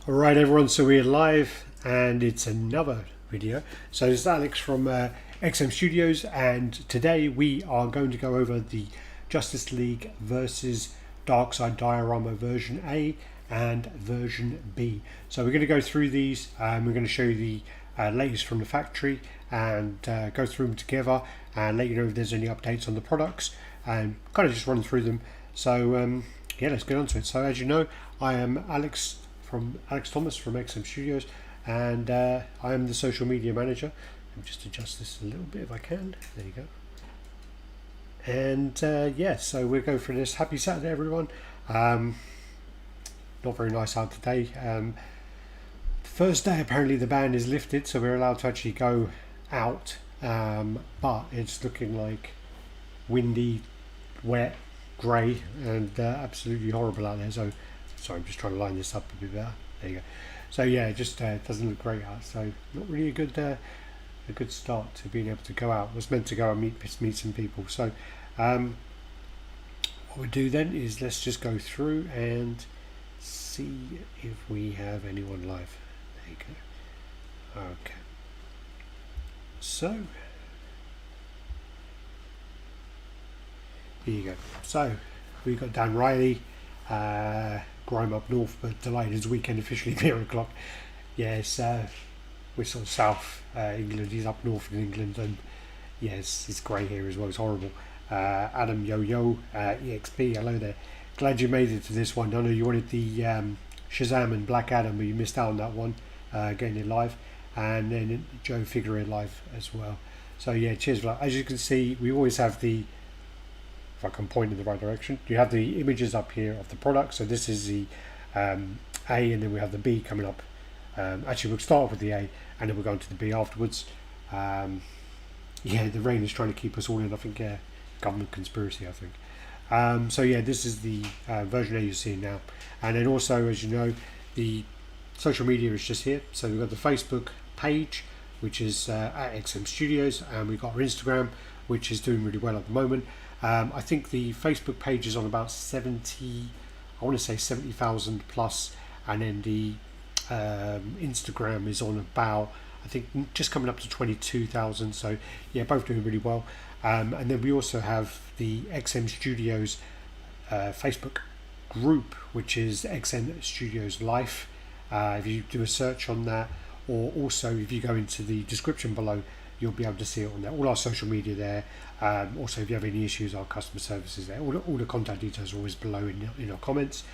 Alright everyone, so we're live and it's another video. So this is Alex from XM Studios, and today we are going to go over the Justice League versus Darkseid Diorama version A and version B. So we're going to go through these, we're going to show you the latest from the factory and go through them together and let you know if there's any updates on the products and kind of just run through them. So yeah, let's get on to it. So as you know, I am Alex Thomas from XM Studios, and I am the social media manager. Let me just adjust this a little bit if I can. There you go. And yeah, so we'll go for this. Happy Saturday, everyone. Not very nice out today. First day, apparently the ban is lifted, so we're allowed to actually go out, but it's looking like windy, wet, grey, and absolutely horrible out there. So sorry, I'm just trying to line this up a bit better. There you go. So yeah, it just doesn't look great out. So not really a good start to being able to go out. I was meant to go and meet some people. So what we do then is let's just go through and see if we have anyone live. There you go. Okay. So here you go. So we got Dan Riley. Grime up north, but delayed his weekend officially 0 o'clock. Yes, we're sort of south England, he's up north in England, and yes, it's grey here as well, it's horrible. Adam Yo-Yo, EXP, hello there. Glad you made it to this one. I know you wanted the Shazam and Black Adam, but you missed out on that one, getting it live, and then Joe Figueroa live as well. So yeah, cheers for that. As you can see, we always have the, I can point in the right direction, you have the images up here of the product. So this is the A, and then we have the B coming up. Actually, we'll start off with the A and then we'll go on to the B afterwards. Yeah, the rain is trying to keep us all in, I think, government conspiracy, I think. So yeah, this is the version A you're seeing now. And then also, as you know, the social media is just here. So we've got the Facebook page, which is at XM Studios, and we've got our Instagram, which is doing really well at the moment. I think the Facebook page is on about 70, I want to say 70,000 plus, and then the Instagram is on about, I think, just coming up to 22,000. So yeah, both doing really well. And then we also have the XM Studios Facebook group, which is XM Studios Life. If you do a search on that, or also if you go into the description below, you'll be able to see it on there. All our social media there. Also, if you have any issues, our customer service is there. All the contact details are always below in our comments,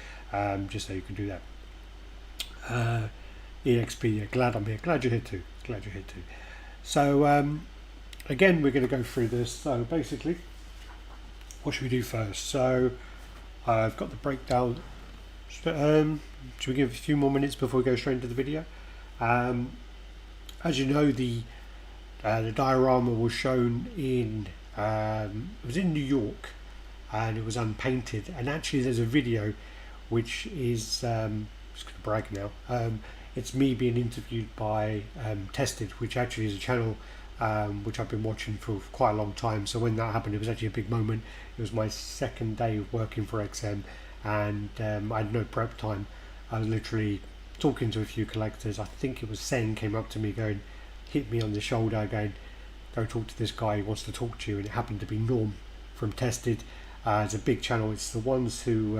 just so you can do that. EXP, yeah, glad I'm here. Glad you're here too. Glad you're here too. So again, we're going to go through this. So basically, what should we do first? So I've got the breakdown. Should we give a few more minutes before we go straight into the video? As you know, the diorama was shown in it was in New York, and it was unpainted. And actually, there's a video which is just going to brag now. It's me being interviewed by Tested, which actually is a channel which I've been watching for quite a long time. So when that happened, it was actually a big moment. It was my second day of working for XM, and I had no prep time. I was literally talking to a few collectors. I think it was Sen came up to me going, hit me on the shoulder going, go talk to this guy, he wants to talk to you. And it happened to be Norm from Tested. It's a big channel. It's the ones who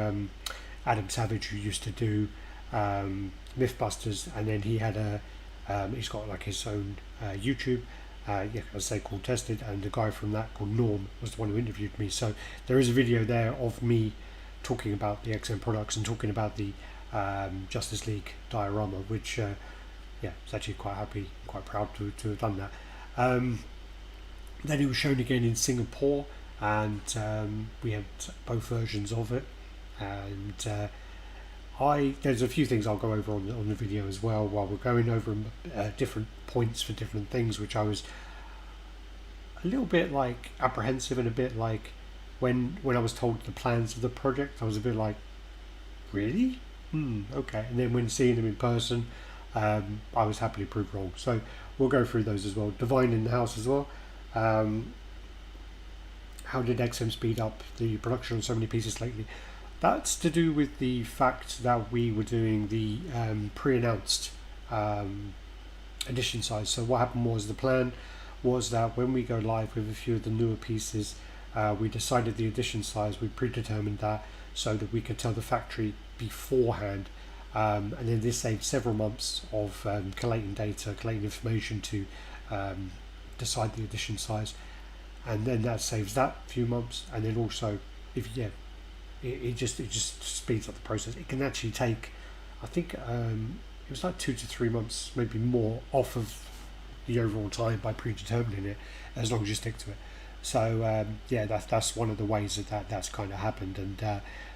Adam Savage, who used to do Mythbusters, and then he had he's got like his own YouTube, yeah, I say called Tested, and the guy from that called Norm was the one who interviewed me. So there is a video there of me talking about the XM products and talking about the Justice League diorama, which yeah, it's actually quite happy, quite proud to have done that. Then it was shown again in Singapore, and we had both versions of it. And there's a few things I'll go over on the video as well, while we're going over different points for different things, which I was a little bit like apprehensive, and a bit like when I was told the plans of the project, I was a bit like, really? Okay. And then when seeing them in person, I was happily proved wrong. So we'll go through those as well. Divine in the house as well. How did XM speed up the production on so many pieces lately? That's to do with the fact that we were doing the pre-announced edition size. So what happened was, the plan was that when we go live with a few of the newer pieces, we decided the edition size, we predetermined that so that we could tell the factory beforehand, and then this saved several months of collating data, collating information to decide the edition size, and then that saves that few months. And then also, if it just speeds up the process. It can actually take, I think it was like 2 to 3 months, maybe more, off of the overall time by predetermining it, as long as you stick to it. So that's one of the ways that's kind of happened. And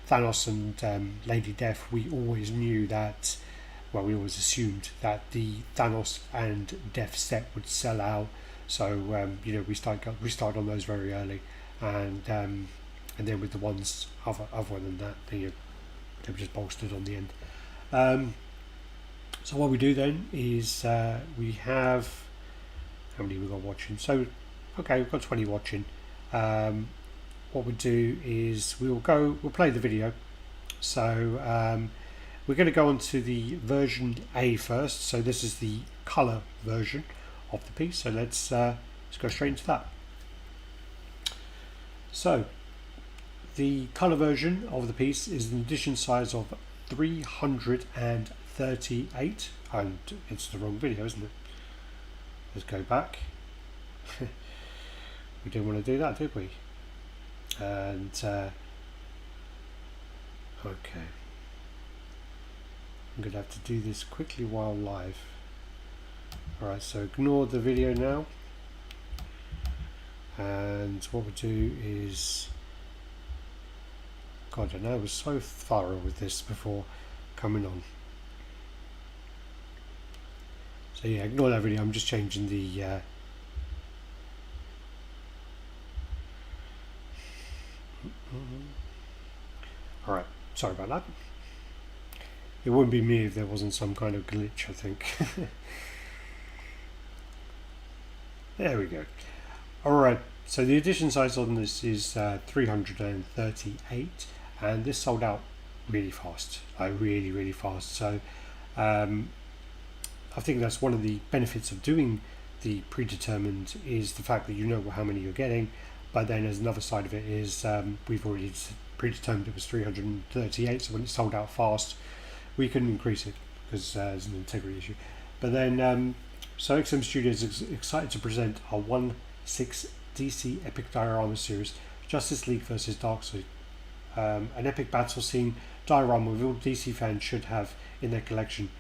Thanos and Lady Death, we always knew that. Well, we always assumed that the Thanos and Death set would sell out. So we started on those very early, and then with the ones other than that, they were just bolstered on the end. So what we do then is we have, how many we got watching? So okay, we've got 20 watching. What we do is we'll play the video. So we're going to go on to the version A first. So this is the color version of the piece. So let's go straight into that. So the color version of the piece is an edition size of 338, and it's the wrong video, isn't it? Let's go back. We didn't want to do that, did we? And okay, I'm gonna have to do this quickly while live. Alright, so ignore the video now, and what we'll do is, God, I know I was so thorough with this before coming on. So yeah, ignore that video. I'm just changing the Alright, sorry about that. It wouldn't be me if there wasn't some kind of glitch, I think. There we go. Alright, so the edition size on this is 338, and this sold out really fast, like really fast. So I think that's one of the benefits of doing the predetermined, is the fact that you know how many you're getting. But then as another side of it is, we've already predetermined it was 338, so when it sold out fast, we couldn't increase it because it's an integrity issue. But then, so XM Studios is excited to present our 1/6 DC Epic Diorama series, Justice League vs Darkseid. An epic battle scene diorama with all DC fans should have in their collection.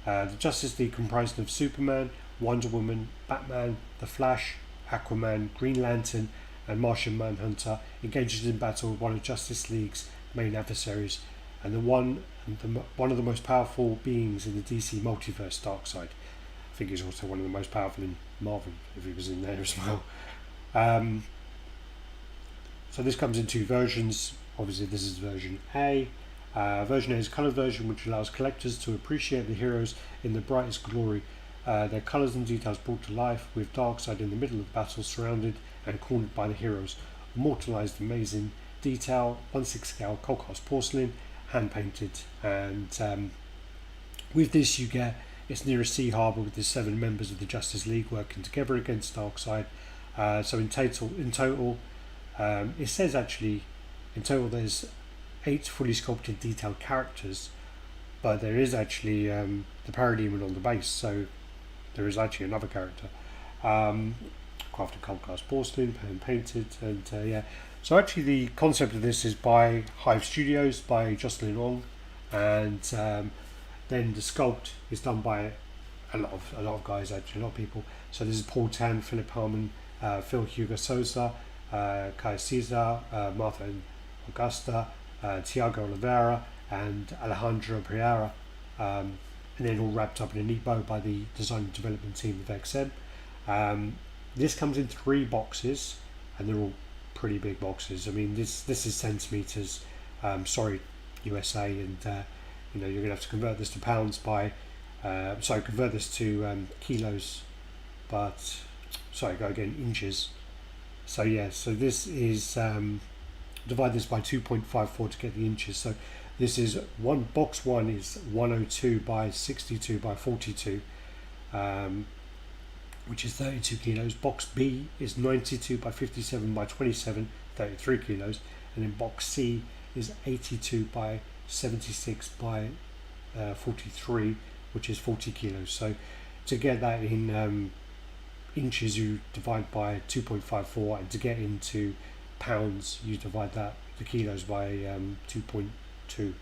The Justice League, comprised of Superman, Wonder Woman, Batman, The Flash, Aquaman, Green Lantern, and Martian Manhunter, engages in battle with one of Justice League's main adversaries, and one of the most powerful beings in the DC multiverse, Darkseid. I think he's also one of the most powerful in Marvel, if he was in there as well. So this comes in two versions. Obviously, this is version A. Version A is a colored version, which allows collectors to appreciate the heroes in the brightest glory. Their colours and details brought to life, with Darkseid in the middle of the battle, surrounded and cornered by the heroes. Immortalised amazing detail, 1/6 scale cold cast porcelain, hand painted. And with this, you get, it's near a sea harbour with the 7 members of the Justice League working together against Darkseid. So in total, it says actually, in total there's 8 fully sculpted detailed characters, but there is actually the parademon on the base, so there is actually another character. Crafted cold cast porcelain, hand painted, and yeah. So actually the concept of this is by Hive Studios, by Jocelyn Ong, and then the sculpt is done by a lot of guys, actually, a lot of people. So this is Paul Tan, Philip Harmon, Phil Hugo Souza, Kai Cesar, Martha Augusta, Tiago Oliveira, and Alejandro Pereira, and then all wrapped up in a neat bow by the design and development team of XM. This comes in 3 boxes, and they're all pretty big boxes. I mean, this is centimeters. Sorry, USA, and you're gonna have to convert this to pounds by. Convert this to kilos, but sorry, go again, inches. So yeah, so this is divide this by 2.54 to get the inches. So this is box one is 102 by 62 by 42, which is 32 kilos. Box B is 92 by 57 by 27, 33 kilos. And then box C is 82 by 76 by 43, which is 40 kilos. So to get that in inches, you divide by 2.54, and to get into pounds, you divide the kilos by 2.2.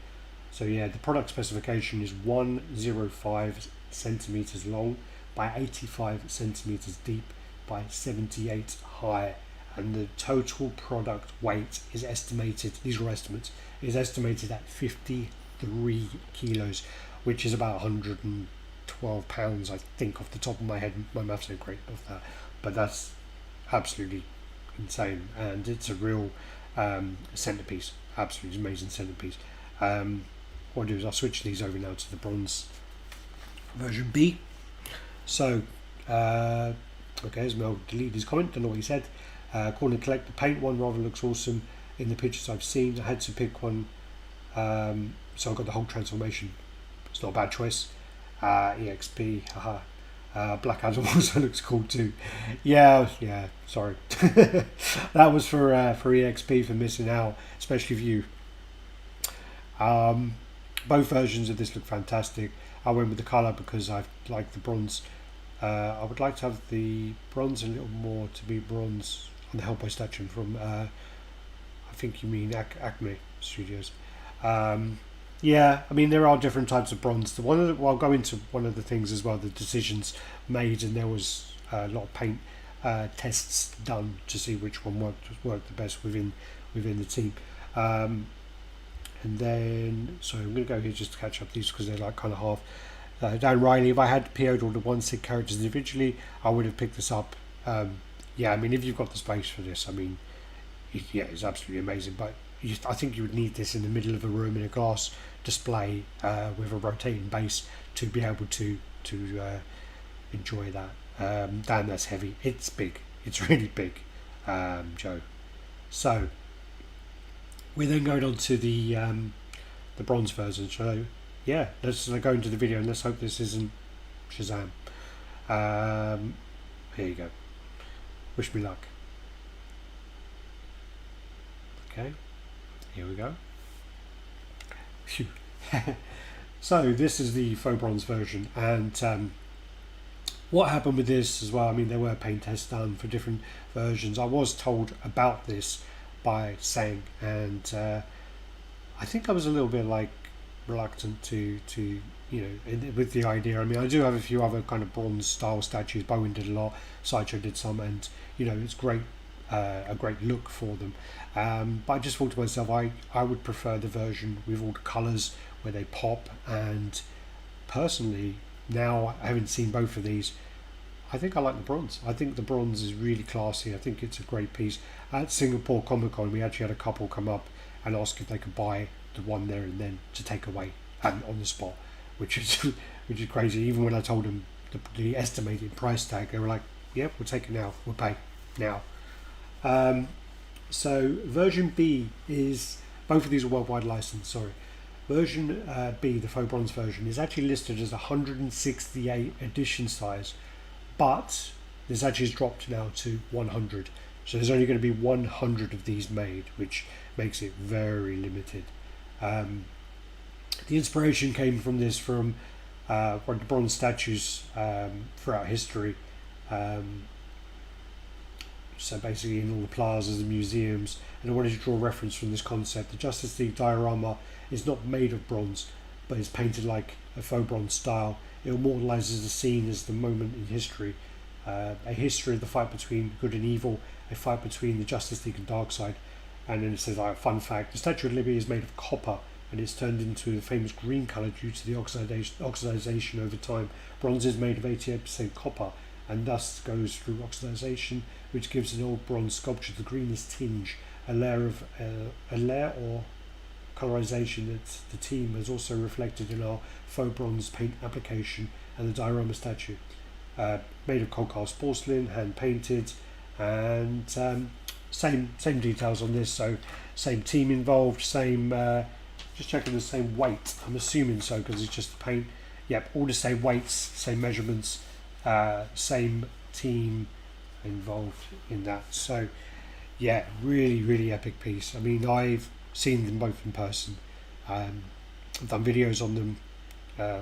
So yeah, the product specification is 105 centimeters long by 85 centimeters deep by 78 high, and the total product weight is estimated, these are estimates, is estimated at 53 kilos, which is about 112 pounds, I think, off the top of my head. My maths ain't great of that, but that's absolutely insane, and it's a real centerpiece, absolutely amazing centerpiece. What I'll do is I'll switch these over now to the bronze version B. So, okay, as Mel deleted his comment, don't know what he said. Corner collect the paint one rather looks awesome in the pictures I've seen. I had to pick one, so I got the whole transformation. It's not a bad choice. EXP, haha. Black Adam also looks cool too. Yeah, sorry. That was for EXP for missing out, especially for you. Both versions of this look fantastic. I went with the colour because I like the bronze. I would like to have the bronze a little more to be bronze on the Hellboy statue from, I think you mean Acme Studios. Yeah, I mean there are different types of bronze. I'll go into one of the things as well, the decisions made, and there was a lot of paint tests done to see which one worked the best within the team. And then, so I'm going to go here just to catch up these because they're like kind of half. Dan Riley, if I had PO'd all the one sig characters individually, I would have picked this up. Yeah, I mean, if you've got the space for this, I mean, it's absolutely amazing. But I think you would need this in the middle of a room in a glass display with a rotating base to be able to enjoy that. Damn, that's heavy. It's big. It's really big, Joe. So we're then going on to the bronze version. So yeah, let's go into the video and let's hope this isn't Shazam. Here you go. Wish me luck. Okay, here we go. Phew. So this is the faux bronze version, and what happened with this as well, I mean there were paint tests done for different versions. I was told about this by Sang, and I think I was a little bit like reluctant to with the idea. I mean, I do have a few other kind of bronze style statues. Bowen did a lot, Sideshow did some, and it's great, a great look for them. But I just thought to myself, I would prefer the version with all the colours where they pop. And personally, now having seen both of these, I think I like the bronze. I think the bronze is really classy. I think it's a great piece. At Singapore Comic Con, we actually had a couple come up and ask if they could buy the one there and then to take away and on the spot, which is crazy. Even when I told them the estimated price tag, they were like, "Yep, we'll take it now. We'll pay now." So version B is, both of these are worldwide licensed. Sorry, version B, the faux bronze version, is actually listed as 168 edition size, but this actually has dropped now to 100. So there's only going to be 100 of these made, which makes it very limited. The inspiration came from this, from one of the bronze statues throughout history. So basically in all the plazas and museums, and I wanted to draw reference from this concept. The Justice League diorama is not made of bronze, but is painted like a faux bronze style. It immortalizes the scene as the moment in history, a history of the fight between good and evil, a fight between the Justice League and Darkseid. And then it says, like, fun fact, the Statue of Liberty is made of copper, and it's turned into the famous green colour due to the oxidation over time. Bronze is made of 88% copper, and thus goes through oxidation, which gives an old bronze sculpture the greenest tinge, a layer or colorization that the team has also reflected in our faux bronze paint application and the diorama statue. Made of cold cast porcelain, hand painted, and same details on this. So same team involved, same. Just checking the same weight. I'm assuming so because it's just the paint. Yep, all the same weights, same measurements, same team involved in that. So yeah, really epic piece. I mean, I've seen them both in person. I've done videos on them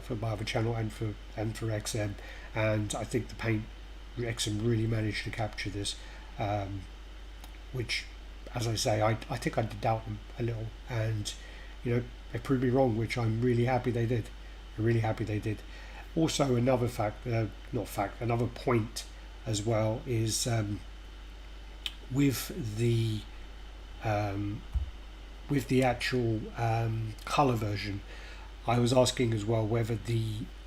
for my other channel and for XM, and I think the paint XM really managed to capture this, which, as I say, I think I did doubt them a little, and you know, they proved me wrong, which I'm really happy they did. I'm really happy they did. Also, another another point as well is with the actual color version. I was asking as well whether the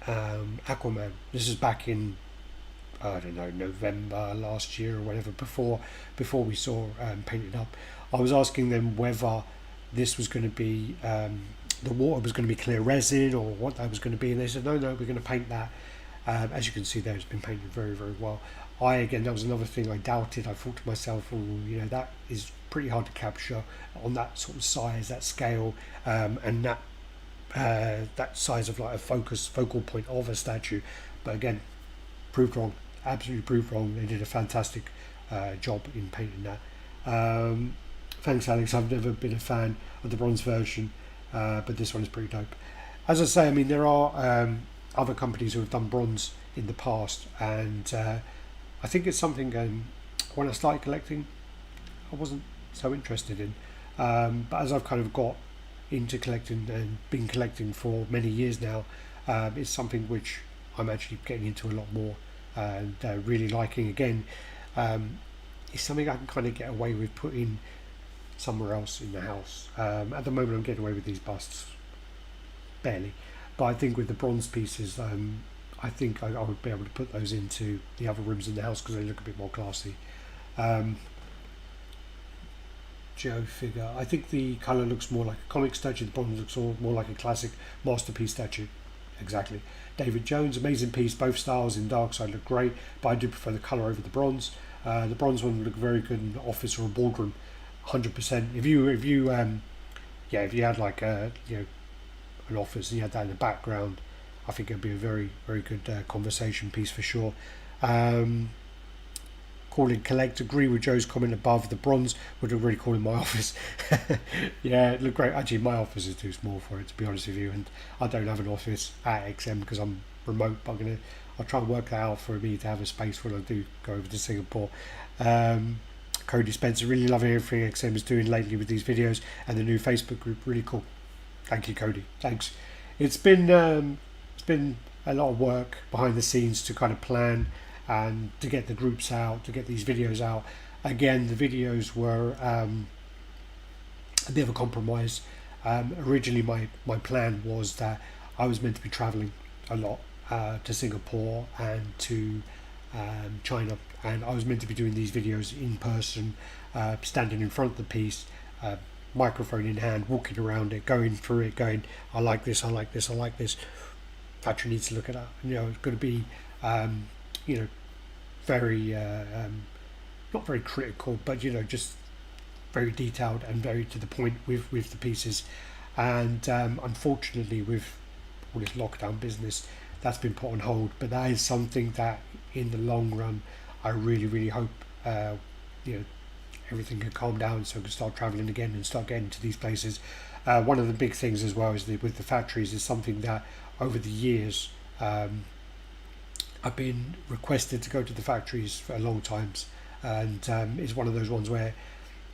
Aquaman. This is back in, I don't know, November last year or whatever, before we saw Painted Up. I was asking them whether this was going to be the water was going to be clear resin or what that was going to be, and they said no, we're going to paint that. As you can see there, it's been painted very well. That was another thing I doubted. I thought to myself, that is pretty hard to capture on that sort of size, that scale, and that size of like a focal point of a statue. But again, proved wrong, absolutely proved wrong. They did a fantastic job in painting that. Thanks, Alex. I've never been a fan of the bronze version, but this one is pretty dope. As I say, I mean, there are other companies who have done bronze in the past, and I think it's something when I started collecting, I wasn't so interested in. But as I've kind of got into collecting and been collecting for many years now, it's something which I'm actually getting into a lot more and really liking. Again, it's something I can kind of get away with putting somewhere else in the house. At the moment I'm getting away with these busts barely, but I think with the bronze pieces, I think I would be able to put those into the other rooms in the house because they look a bit more classy. Joe figure, I think the colour looks more like a comic statue, the bronze looks more like a classic masterpiece statue. Exactly. David Jones, amazing piece, both styles in Darkseid look great, but I do prefer the colour over the bronze. The bronze one would look very good in an office or a boardroom, 100%. If you had like an office and you had that in the background, I think it'd be a very good conversation piece for sure. Calling collect, agree with Joe's comment above. The bronze would look really cool in my office. Yeah, it looked great. Actually, my office is too small for it, to be honest with you, and I don't have an office at XM because I'm remote. But I'll try and work that out for me to have a space when I do go over to Singapore. Cody Spencer, really loving everything XM is doing lately with these videos and the new Facebook group. Really cool. Thank you, Cody. Thanks. It's been a lot of work behind the scenes to kind of plan and to get the groups out, to get these videos out. Again, the videos were a bit of a compromise. Originally, my plan was that I was meant to be traveling a lot to Singapore and to China, and I was meant to be doing these videos in person, standing in front of the piece, microphone in hand, walking around it, going through it, going, I like this, I like this, I like this. Factory needs to look at that. It's going to be, very not very critical, but just very detailed and very to the point with the pieces. And unfortunately, with all this lockdown business, that's been put on hold. But that is something that, in the long run, I really hope everything can calm down so I can start traveling again and start getting to these places. One of the big things as well is with the factories is something that over the years I've been requested to go to the factories for a long times, and it's one of those ones where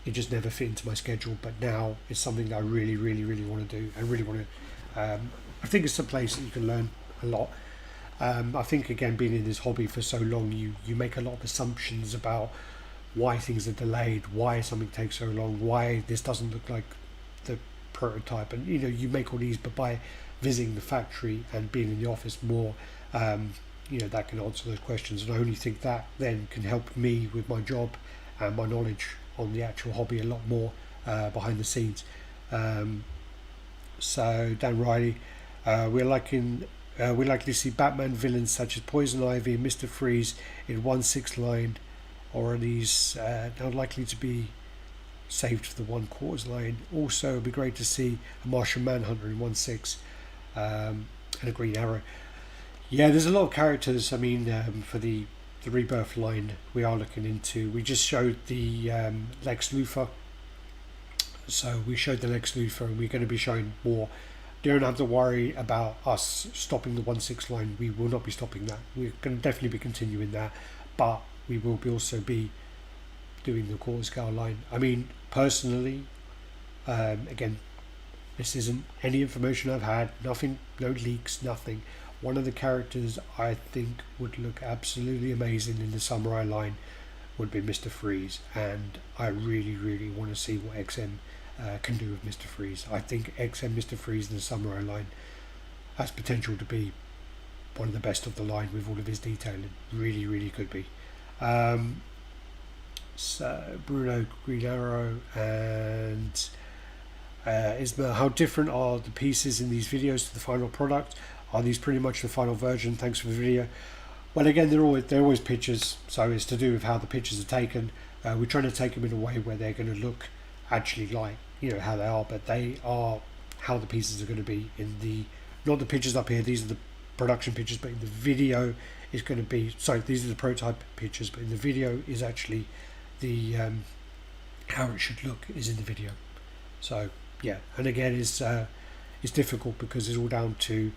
it just never fit into my schedule. But now it's something that I really want to do. I really want to. I think it's a place that you can learn a lot. I think, again, being in this hobby for so long, you make a lot of assumptions about why things are delayed, why something takes so long, why this doesn't look like the prototype, and you make all these. But by visiting the factory and being in the office more, that can answer those questions, and I only think that then can help me with my job and my knowledge on the actual hobby a lot more behind the scenes. So Dan Riley, we're likely to see Batman villains such as Poison Ivy and Mr. Freeze in 1/6 line, or are these now likely to be saved for the 1/4 line. Also, it'd be great to see a Martian Manhunter in 1/6, and a Green Arrow. Yeah, there's a lot of characters. I mean, for the Rebirth line, we are looking into. We just showed the Lex Luthor, so we showed the Lex Luthor, and we're going to be showing more. Don't have to worry about us stopping the 1/6 line. We will not be stopping that. We're going to definitely be continuing that, but we will be also be doing the quarter scale line. I mean, personally, again, this isn't any information I've had. Nothing, no leaks, nothing. One of the characters I think would look absolutely amazing in the Samurai line would be Mr. Freeze, and I really, really want to see what XM can do with Mr. Freeze. I think XM Mr. Freeze in the Samurai line has potential to be one of the best of the line with all of his detailing. Really, really could be. So Bruno, Green Arrow, and Isma, how different are the pieces in these videos to the final product? Are these pretty much the final version? Thanks for the video. Well, again, they're always pictures, so it's to do with how the pictures are taken. We're trying to take them in a way where they're going to look actually like, you know, how they are, but they are how the pieces are going to be in the, not the pictures up here, these are the production pictures, but in the video is going to be, sorry, these are the prototype pictures, but in the video is actually the how it should look is in the video. So yeah, and again, it's difficult because it's all down to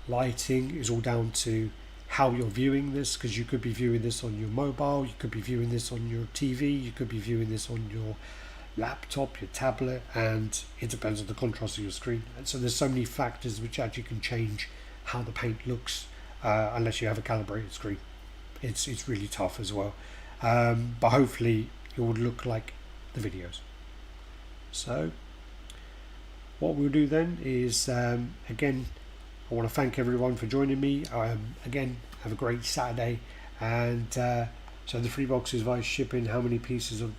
lighting, it's all down to how you're viewing this, because you could be viewing this on your mobile, you could be viewing this on your TV, you could be viewing this on your laptop, your tablet, and it depends on the contrast of your screen. And so there's so many factors which actually can change how the paint looks, unless you have a calibrated screen. It's really tough as well, but hopefully it would look like the videos. So what we'll do then is, again, I want to thank everyone for joining me. Again, have a great Saturday. And so the 3 boxes via shipping, how many pieces of...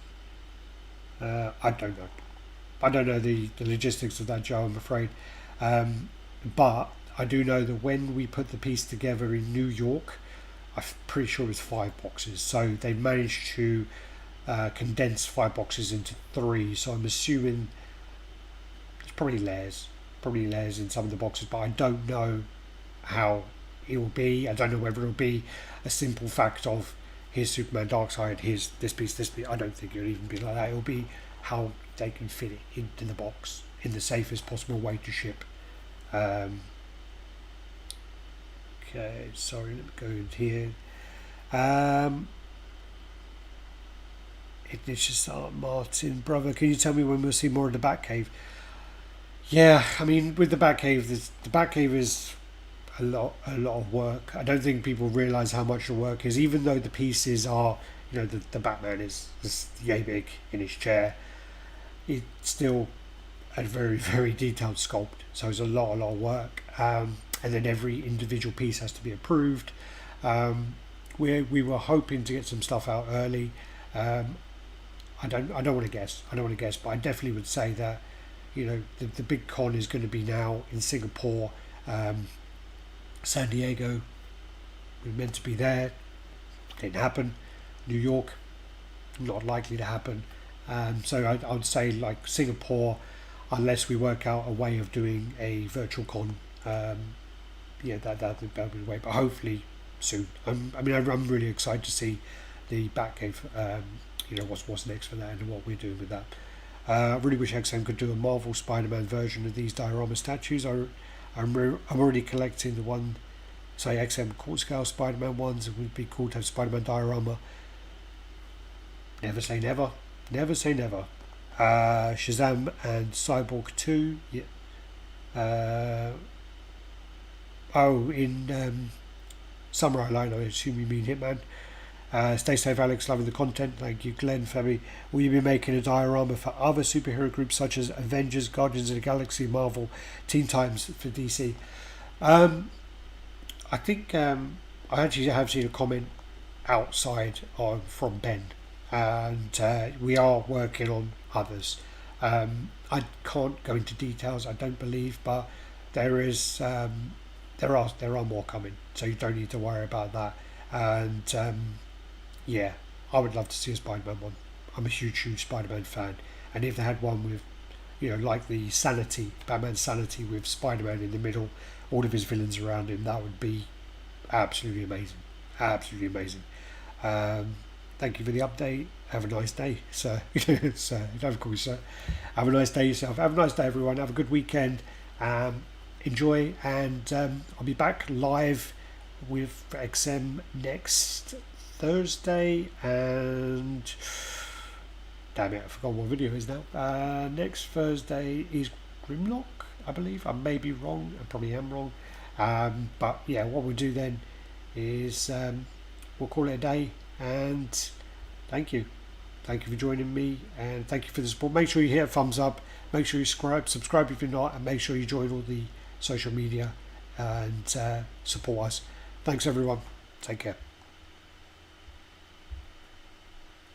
I don't know. I don't know the logistics of that, Joe, I'm afraid. But I do know that when we put the piece together in New York, I'm pretty sure it's 5 boxes. So they managed to condense 5 boxes into 3. So I'm assuming it's probably layers in some of the boxes, but I don't know how it will be. I don't know whether it will be a simple fact of here's Superman Darkseid, here's this piece. I don't think it will even be like that. It will be how they can fit it into the box in the safest possible way to ship. Okay, sorry, let me go in here. Ignatius Art Martin, brother, can you tell me when we'll see more of the Batcave? Yeah, I mean, with the Batcave, the Batcave is a lot of work. I don't think people realise how much the work is, even though the pieces are, you know, the Batman is yay big in his chair. It's still a very, very detailed sculpt, so it's a lot of work. And then every individual piece has to be approved. We were hoping to get some stuff out early. I don't want to guess, but I definitely would say that, you know, the big con is going to be now in Singapore, San Diego. We were meant to be there, didn't happen. New York, not likely to happen. So I would say like Singapore, unless we work out a way of doing a virtual con. Yeah, that'll be the way. But hopefully soon. I'm really excited to see the Batcave. You know, what's next for that and what we're doing with that. I really wish XM could do a Marvel Spider-Man version of these diorama statues. I'm already collecting the one, say XM quarter scale Spider-Man ones. It would be cool to have Spider-Man diorama. Never say never. Never say never. Shazam and Cyborg 2. Yeah. In Samurai Line, I assume you mean Hitman. Stay safe, Alex. Loving the content. Thank you, Glenn. Femi, will you be making a diorama for other superhero groups such as Avengers, Guardians of the Galaxy, Marvel, Teen Titans for DC? I think I actually have seen a comment outside from Ben, and we are working on others. I can't go into details, I don't believe, but there is there are more coming, so you don't need to worry about that. And yeah, I would love to see a Spider-Man one. I'm a huge Spider-Man fan, And if they had one with, like the Batman Sanity with Spider-Man in the middle, all of his villains around him, that would be absolutely amazing. Absolutely amazing. Thank you for the update. Have a nice day, sir. Sir, you don't call me sir. Have a nice day yourself. Have a nice day, everyone. Have a good weekend. Enjoy, and I'll be back live with XM next Thursday, and damn it, I forgot what video is now. Next Thursday is Grimlock, I believe. I may be wrong. I probably am wrong. But yeah, what we'll do then is we'll call it a day, and thank you for joining me, and thank you for the support. Make sure you hit a thumbs up, make sure you subscribe if you're not, and make sure you join all the social media and support us. Thanks everyone, take care.